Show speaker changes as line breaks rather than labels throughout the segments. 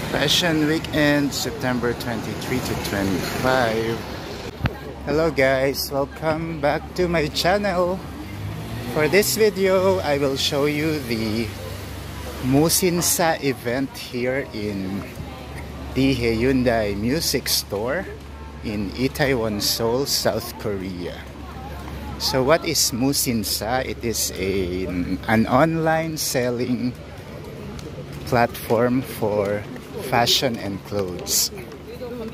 Fashion Weekend, September 23 to 25. Hello guys, welcome back to my channel. For this video, I will show you the Musinsa event here in the Hyundai Music Store in Itaewon, Seoul, South Korea. So what is Musinsa? It is an online selling platform for fashion and clothes.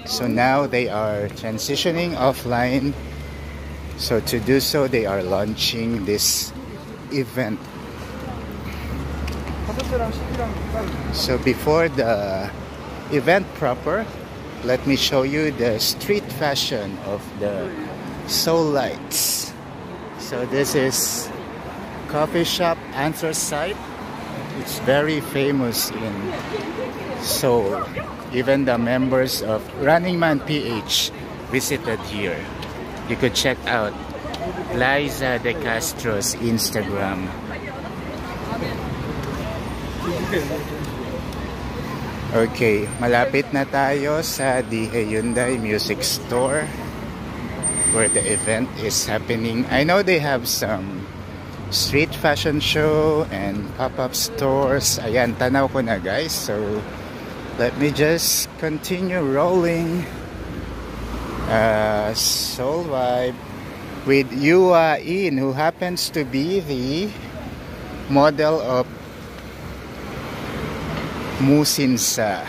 So now they are transitioning offline. So to do so, they are launching this event. So before the event proper, let me show you the street fashion of the Seoul Lights. So this is coffee shop Anthracite. It's very famous in Seoul. Even the members of Running Man PH visited here. You could check out Liza De Castro's Instagram. Okay, malapit na tayo sa the Hyundai Music Store where the event is happening. I know they have some street fashion show and pop-up stores. Ayan, tanaw ko na guys. So let me just continue rolling Seoul vibe with Yua In, who happens to be the model of Musinsa.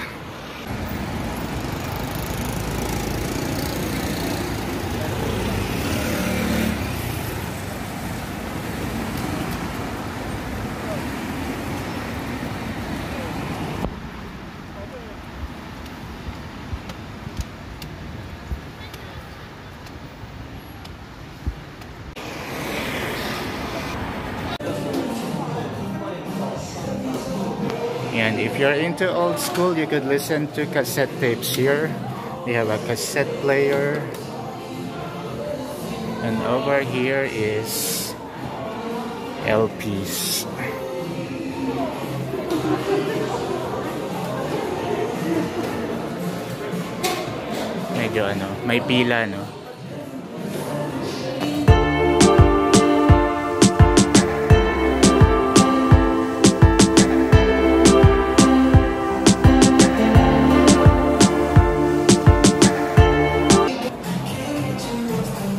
And if you're into old school, you could listen to cassette tapes here. They have a cassette player. And over here is LPs. Medyo may pila, no?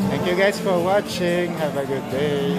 Thank you guys for watching. Have a good day.